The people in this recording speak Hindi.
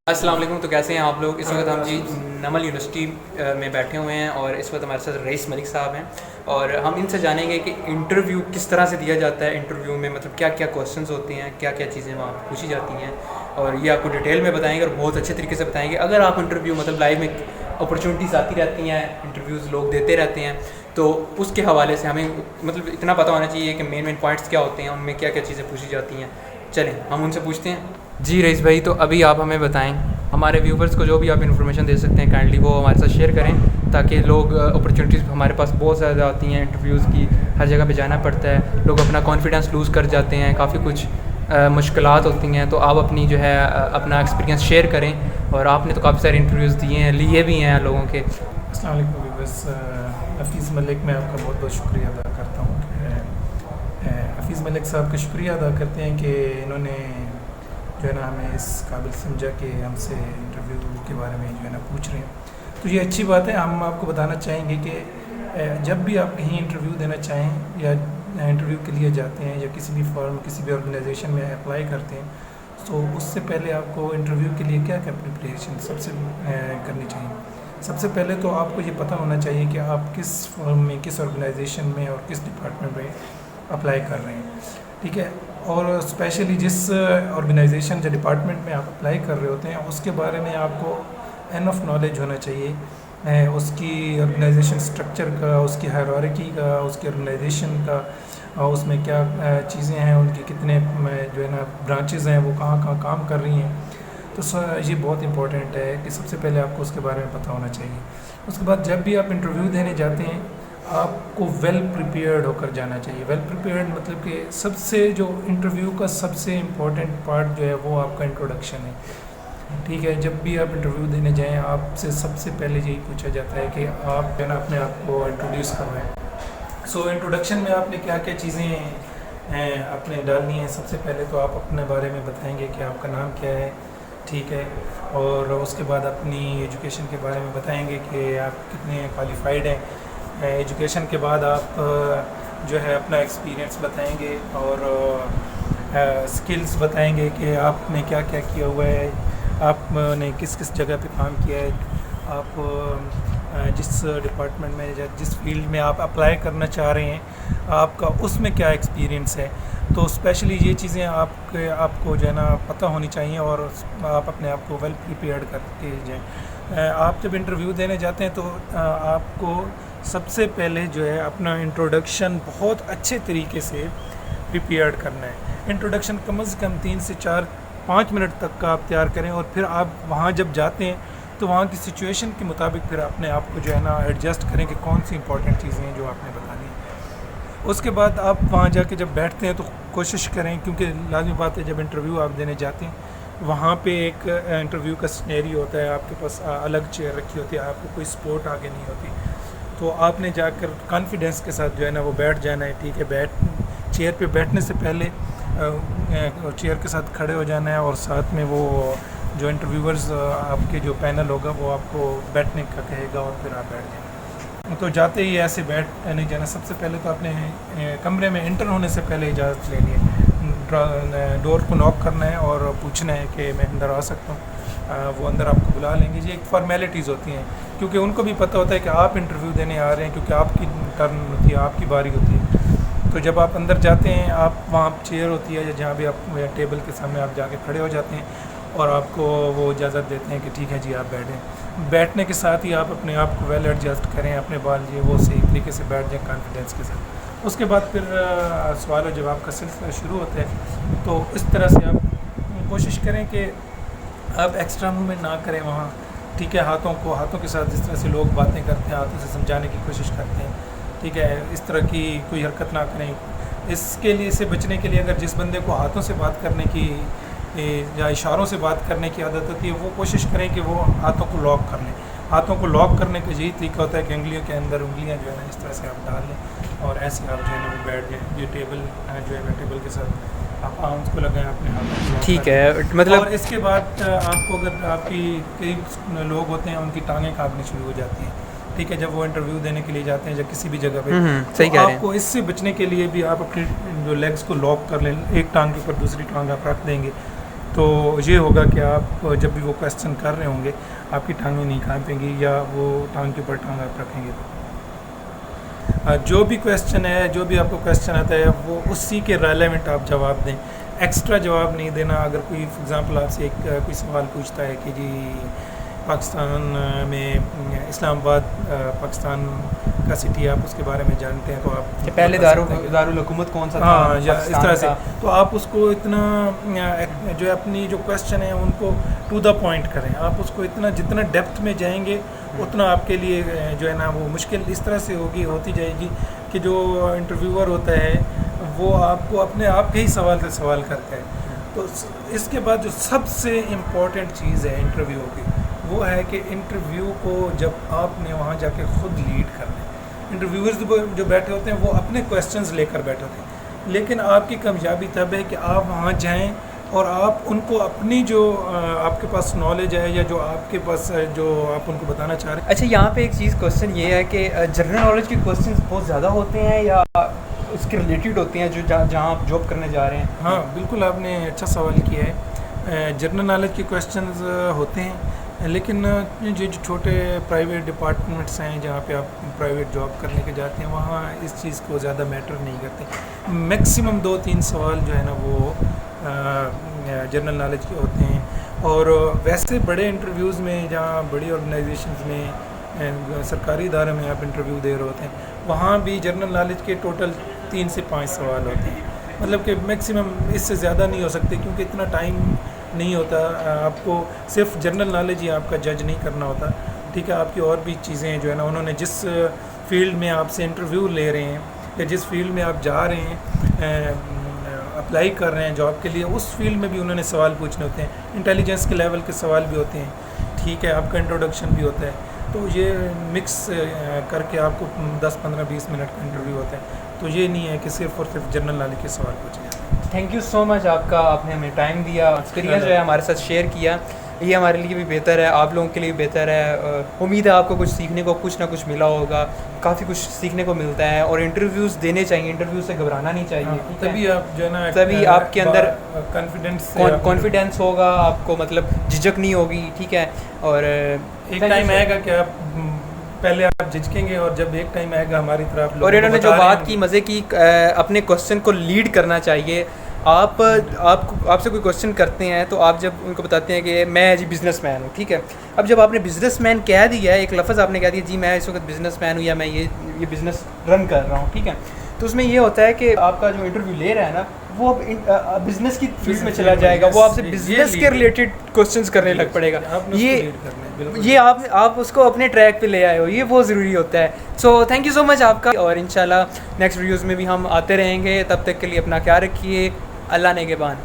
अस्सलाम वालेकुम। तो कैसे हैं आप लोग? इस वक्त हम जी नमल यूनिवर्सिटी में बैठे हुए हैं और इस वक्त हमारे साथ रईस मलिक साहब हैं और हम इनसे जानेंगे कि इंटरव्यू किस तरह से दिया जाता है। इंटरव्यू में मतलब क्या क्या क्वेश्चंस होते हैं, क्या क्या चीज़ें वहाँ पूछी जाती हैं और ये आपको डिटेल में बताएंगे और बहुत अच्छे तरीके से बताएंगे। अगर आप इंटरव्यू मतलब लाइव में अपॉर्चुनिटीज़ आती रहती हैं, इंटरव्यूज़ लोग देते रहते हैं, तो उसके हवाले से हमें मतलब इतना पता होना चाहिए कि मेन पॉइंट्स क्या होते हैं, उनमें क्या क्या चीज़ें पूछी जाती हैं। चलें हम उनसे पूछते हैं। जी रईस भाई, तो अभी आप हमें बताएं, हमारे व्यूवर्स को जो भी आप इन्फॉर्मेशन दे सकते हैं काइंडली वो हमारे साथ शेयर करें, ताकि लोग अपॉर्चुनिटीज़ हमारे पास बहुत ज़्यादा आती हैं इंटरव्यूज़ की, हर जगह पे जाना पड़ता है, लोग अपना कॉन्फिडेंस लूज़ कर जाते हैं, काफ़ी कुछ मुश्किलात होती हैं। तो आप अपनी जो है अपना एक्सपीरियंस शेयर करें और आपने तो काफ़ी सारे इंटरव्यूज़ दिए हैं, लिए भी हैं लोगों के। अस्सलाम वालेकुम व्यूअर्स। हफ़ीज़ मलिक, मैं आपका बहुत बहुत शुक्रिया अदा करता हूँ कि हफ़ीज़ मलिक साहब का शुक्रिया अदा करते हैं कि इन्होंने जो है ना हमें इस काबिल समझा कि हमसे इंटरव्यू के बारे में जो है ना पूछ रहे हैं। तो ये अच्छी बात है। हम आपको बताना चाहेंगे कि जब भी आप कहीं इंटरव्यू देना चाहें या इंटरव्यू के लिए जाते हैं या किसी भी फॉर्म किसी भी ऑर्गेनाइजेशन में अप्लाई करते हैं, तो उससे पहले आपको इंटरव्यू के लिए क्या क्या प्रिपरेशन सबसे करनी चाहिए। सबसे पहले तो आपको ये पता होना चाहिए कि आप किस फर्म में, किस ऑर्गेनाइजेशन में और किस डिपार्टमेंट में अप्लाई कर रहे हैं, ठीक है। और स्पेशली जिस ऑर्गेनाइजेशन या डिपार्टमेंट में आप अप्लाई कर रहे होते हैं उसके बारे में आपको एनफ नॉलेज होना चाहिए, उसकी ऑर्गेनाइजेशन स्ट्रक्चर का, उसकी हायरार्की का, उसकी ऑर्गेनाइजेशन का, उसमें क्या चीज़ें हैं, उनकी कितने जो है ना ब्रांचेज़ हैं, वो कहाँ कहाँ काम कर रही हैं। तो ये बहुत इंपॉर्टेंट है कि सबसे पहले आपको उसके बारे में पता होना चाहिए। उसके बाद जब भी आप इंटरव्यू देने जाते हैं आपको वेल प्रिपेयर्ड होकर जाना चाहिए। वेल प्रिपेयर्ड मतलब कि सबसे जो इंटरव्यू का सबसे इम्पोर्टेंट पार्ट जो है वो आपका इंट्रोडक्शन है, ठीक है। जब भी आप इंटरव्यू देने जाएं आपसे सबसे पहले यही पूछा जाता है कि आप जो है ना अपने आप को इंट्रोड्यूस करवाएं। सो इंट्रोडक्शन में आपने क्या क्या चीज़ें आपने डालनी है। सबसे पहले तो आप अपने बारे में बताएंगे कि आपका नाम क्या है, ठीक है। और उसके बाद अपनी एजुकेशन के बारे में बताएंगे कि आप कितने क्वालिफाइड हैं। एजुकेशन के बाद आप जो है अपना एक्सपीरियंस बताएंगे और स्किल्स बताएंगे कि आपने क्या क्या किया हुआ है, आपने किस किस जगह पे काम किया है, आप जिस डिपार्टमेंट में या जिस फील्ड में आप अप्लाई करना चाह रहे हैं आपका उसमें क्या एक्सपीरियंस है। तो स्पेशली ये चीज़ें आपको जो है ना पता होनी चाहिए और आप अपने आप को वेल प्रिपेयर्ड करके जाएँ। आप जब इंटरव्यू देने जाते हैं तो आपको सबसे पहले जो है अपना इंट्रोडक्शन बहुत अच्छे तरीके से प्रिपेयर्ड करना है। इंट्रोडक्शन कम से कम 3 से 4-5 मिनट तक का आप तैयार करें और फिर आप वहाँ जब जाते हैं तो वहाँ की सिचुएशन के मुताबिक फिर अपने आप को जो है ना एडजस्ट करें कि कौन सी इंपॉर्टेंट चीज़ें हैं जो आपने बतानी है। उसके बाद आप वहाँ जाके जब बैठते हैं तो कोशिश करें, क्योंकि लाज़मी बात है जब इंटरव्यू आप देने जाते हैं वहाँ पे एक इंटरव्यू का सिनेरियो होता है, आपके पास अलग चेयर रखी होती है, आपको कोई सपोर्ट आगे नहीं होती, तो आपने जाकर कॉन्फिडेंस के साथ जो है ना वो बैठ जाना है, ठीक है। चेयर पे बैठने से पहले चेयर के साथ खड़े हो जाना है और साथ में वो जो इंटरव्यूअर्स आपके जो पैनल होगा वो आपको बैठने का कहेगा और फिर आप बैठ जाएं। तो जाते ही ऐसे बैठ नहीं जाना। सबसे पहले तो आपने कमरे में इंटर होने से पहले इजाज़त लेनी है, डोर को नॉक करना है और पूछना है कि मैं अंदर आ सकता हूँ। वो अंदर आपको बुला लेंगे। ये एक फॉर्मेलिटीज़ होती हैं क्योंकि उनको भी पता होता है कि आप इंटरव्यू देने आ रहे हैं, क्योंकि आपकी टर्न होती है, आपकी बारी होती है। तो जब आप अंदर जाते हैं आप वहाँ चेयर होती है या जहाँ भी आप टेबल के सामने आप जाके खड़े हो जाते हैं और आपको वो इजाज़त देते हैं कि ठीक है जी आप बैठें। बैठने के साथ ही आप अपने आप को वेल एडजस्ट करें, अपने बाल ये वो सही तरीके से बैठ जाएं कॉन्फिडेंस के साथ। उसके बाद फिर सवाल और जवाब का सिलसिला शुरू होता है। तो इस तरह से आप कोशिश करें कि आप एक्स्ट्रा मूवमेंट ना करें वहाँ, ठीक है। हाथों के साथ जिस तरह से लोग बातें करते हैं हाथों से समझाने की कोशिश करते हैं, ठीक है, इस तरह की कोई हरकत ना करें। इसके लिए से बचने के लिए अगर जिस बंदे को हाथों से बात करने की या इशारों से बात करने की आदत होती है वो कोशिश करें कि वो हाथों को लॉक कर लें। हाथों को लॉक करने का यही तरीका होता है कि उंगलियों के अंदर उंगलियां जो है ना इस तरह से आप डाल लें और ऐसे आप जो है ना वो बैठ जाएँ। ये टेबल जो है ना टेबल के साथ आप आर्म्स को लगाएं अपने हाथों को, ठीक है। मतलब और इसके बाद आपको अगर आपकी कई लोग होते हैं उनकी टांगें कांपनी शुरू हो जाती हैं, ठीक है, जब वो इंटरव्यू देने के लिए जाते हैं या किसी भी जगह पे। सही तो कह रहे हैं। आपको इससे बचने के लिए भी आप अपनी जो लेग्स को लॉक कर लें, एक टांग के ऊपर दूसरी टांग आप रख देंगे तो ये होगा कि आप जब भी वो क्वेश्चन कर रहे होंगे आपकी टांगें नहीं कांपेंगी या वो टांग के ऊपर टांग आप रखेंगे। जो भी क्वेश्चन है, जो भी आपको क्वेश्चन आता है वो उसी के रेलेवेंट आप जवाब दें, एक्स्ट्रा जवाब नहीं देना। अगर कोई फॉर एग्ज़ाम्पल आपसे कोई सवाल पूछता है कि जी पाकिस्तान में इस्लामाबाद पाकिस्तान का सिटी आप उसके बारे में जानते हैं तो आप पहले दारुल हुकूमत कौन सा था, हाँ, या इस तरह से, तो आप उसको इतना जो अपनी जो क्वेश्चन है उनको टू द पॉइंट करें। आप उसको इतना जितना डेप्थ में जाएंगे उतना आपके लिए जो है ना वो मुश्किल इस तरह से होती जाएगी कि जो इंटरव्यूअर होता है वो आपको अपने आप के ही सवाल से सवाल करता है। तो इसके बाद जो सबसे इम्पॉर्टेंट चीज़ है इंटरव्यू की वो है कि इंटरव्यू को जब आपने वहाँ जाके ख़ुद लीड करना है। इंटरव्यूअर्स जो बैठे होते हैं वो अपने क्वेश्चंस लेकर बैठे होते हैं, लेकिन आपकी कामयाबी तब है कि आप वहाँ जाएं और आप उनको अपनी जो आपके पास नॉलेज है या जो आपके पास जो आप उनको बताना चाह रहे हैं। अच्छा, यहाँ पे एक चीज़ क्वेश्चन ये है कि जनरल नॉलेज के क्वेश्चंस बहुत ज़्यादा होते हैं या उसके रिलेटेड होते हैं जो जहाँ आप जॉब करने जा रहे हैं? हाँ बिल्कुल, आपने अच्छा सवाल किया है। जनरल नॉलेज के क्वेश्चंस होते हैं, लेकिन जो छोटे प्राइवेट डिपार्टमेंट्स हैं जहाँ पे आप प्राइवेट जॉब करने के जाते हैं वहाँ इस चीज़ को ज़्यादा मैटर नहीं करते। मैक्सिमम 2-3 सवाल जो है ना वो जनरल नॉलेज के होते हैं। और वैसे बड़े इंटरव्यूज़ में जहाँ बड़ी ऑर्गेनाइजेशंस में सरकारी इदारे में आप इंटरव्यू दे रहे होते हैं वहाँ भी जनरल नॉलेज के टोटल 3 से 5 सवाल होते हैं। मतलब कि मैक्सिमम इससे ज़्यादा नहीं हो सकते क्योंकि इतना टाइम नहीं होता। आपको सिर्फ जनरल नॉलेज ही आपका जज नहीं करना होता, ठीक है। आपकी और भी चीज़ें जो है ना उन्होंने जिस फील्ड में आपसे इंटरव्यू ले रहे हैं या जिस फील्ड में आप जा रहे हैं अप्लाई कर रहे हैं जॉब के लिए, उस फील्ड में भी उन्होंने सवाल पूछने होते हैं। इंटेलिजेंस के लेवल के सवाल भी होते हैं, ठीक है। आपका इंट्रोडक्शन भी होता है। तो ये मिक्स करके आपको 10-15-20 मिनट का इंटरव्यू होता है। तो ये नहीं है कि सिर्फ और सिर्फ जनरल नॉलेज के सवाल पूछे जाते हैं। थैंक यू सो मच आपका, आपने हमें टाइम दिया, एक्सपीरियंस जो है हमारे साथ शेयर किया। ये हमारे लिए भी बेहतर है, आप लोगों के लिए भी बेहतर है। उम्मीद है आपको कुछ सीखने को कुछ ना कुछ मिला होगा, काफ़ी कुछ सीखने को मिलता है और इंटरव्यूज़ देने चाहिए, इंटरव्यू से घबराना नहीं चाहिए। तभी आप जो है ना तभी आपके अंदर कॉन्फिडेंस होगा, आपको मतलब झिझक नहीं होगी, ठीक है। और एक टाइम आएगा कि आप पहले आप झिझकेंगे और जब एक टाइम आएगा हमारी तरफ। और इन्होंने जो बात की मज़े की, अपने क्वेश्चन को लीड करना चाहिए। आपसे कोई क्वेश्चन करते हैं तो आप जब उनको बताते हैं कि मैं जी बिज़नेसमैन हूँ, ठीक है। अब जब आपने बिज़नेसमैन कह दिया है, एक लफ्ज़ आपने कह दिया जी मैं इस वक्त बिज़नेसमैन हूँ या मैं ये बिज़नेस रन कर रहा हूँ, ठीक है। तो उसमें ये होता है कि आपका जो इंटरव्यू ले रहा है ना वो अब बिज़नेस की फील्ड में चला जाएगा, वो आपसे बिज़नेस के रिलेटेड क्वेश्चंस करने लग पड़ेगा। ये आप उसको अपने ट्रैक पे ले आए हो, ये बहुत ज़रूरी होता है। So thank you so much आपका, और इंशाल्लाह नेक्स्ट वीडियोज़ में भी हम आते रहेंगे। तब तक के लिए अपना ख्याल रखिए। अल्लाह नेगेबान।